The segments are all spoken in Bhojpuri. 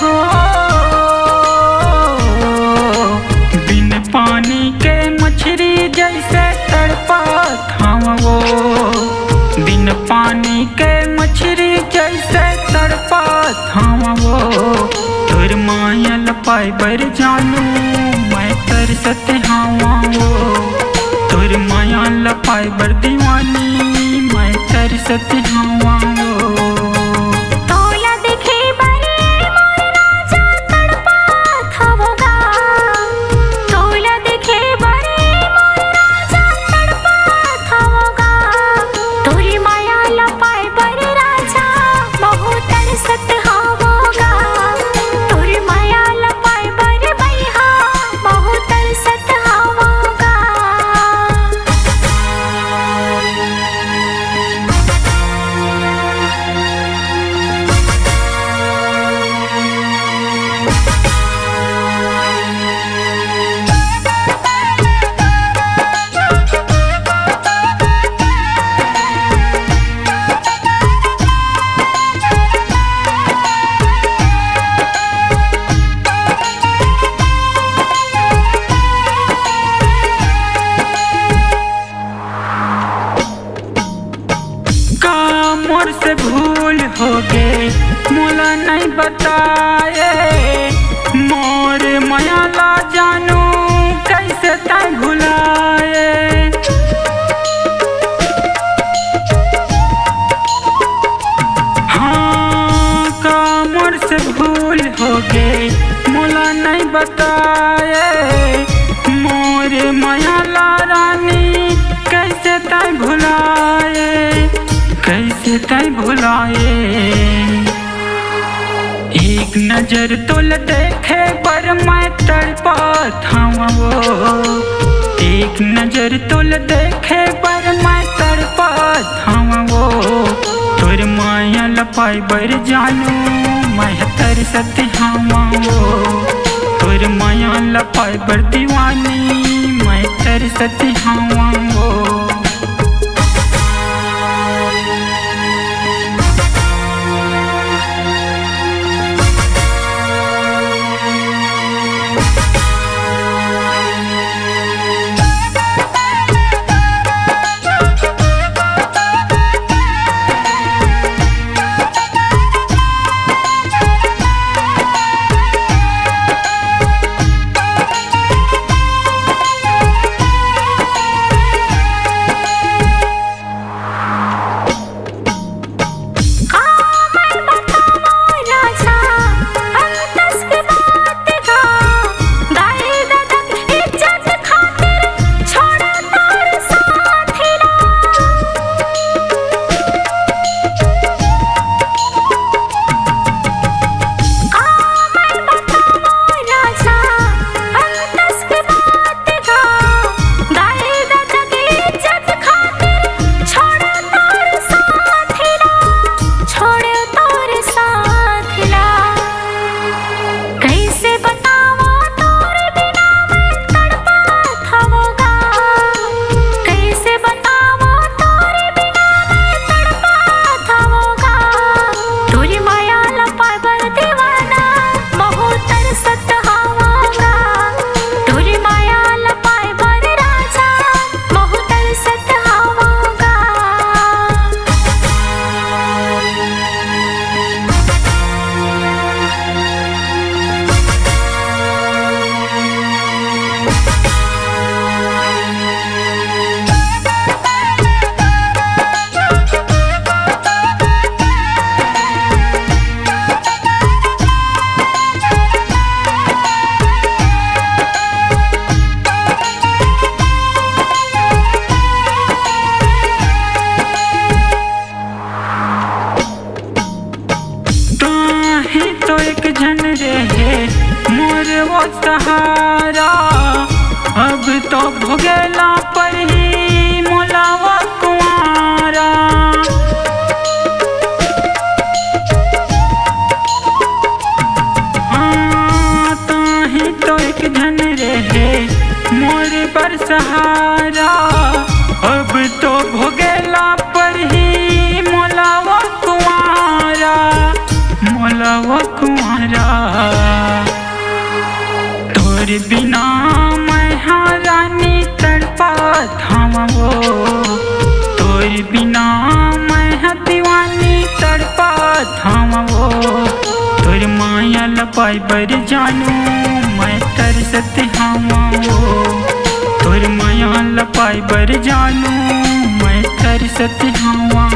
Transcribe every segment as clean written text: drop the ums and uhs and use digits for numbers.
हो। बिन पानी के मछली जैसे तड़पत हम वो, बिन पानी के मछली जैसे तड़पत हम वो। तोर मायल पाए बर जानू मैं तरसत हवा वो, तोर मायल पाए बर दीवानी मैं तरसत हवा वो। मोर से भूल हो गए मोला नहीं बताए, मोर मायाला जानू कैसे तय भुलाए। हाँ का मोर से भूल हो गए मोला नहीं बताए, मोर मायाला रानी कैसे तय भुलाए, कैसे तय भुलाए। एक नजर तुल देखे पर मैं तड़पत हवा वो, एक नजर तुल देखे पर मैं तड़पत हवा वो। तोर मायल पाए बर जानू मैं तरसत हवा वो, तोर मायल पाए बर दीवानी मैं तरसत हवा वो। सहारा अब तो भोगेला पर ही मोलावा कुआरा। हाँ ताही तो एक जन रहे मोर पर सहारा, अब तो भोगेला पर ही मोलावा कुआरा, मोलावा कुआरा। लपाई बर जानू मैं तरसत हवा तोर माया लपाई बर जानू मैं तरसत हवा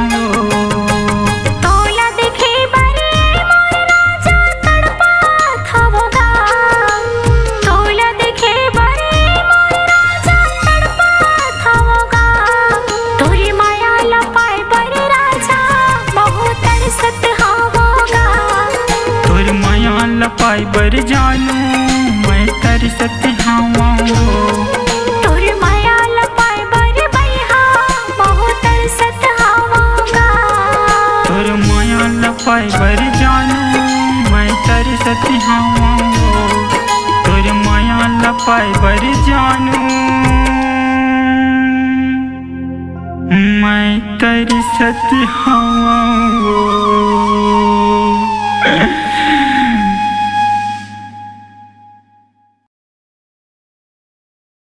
लपाई बर जानू मैं तरसत हवा तोर माया लपाई बर बैहा बहु तरसत हवागा तोर माया लपाई बर जानू मैं तरसत हवा तोर माया लपाई बर जानू मैं तरसत हवा।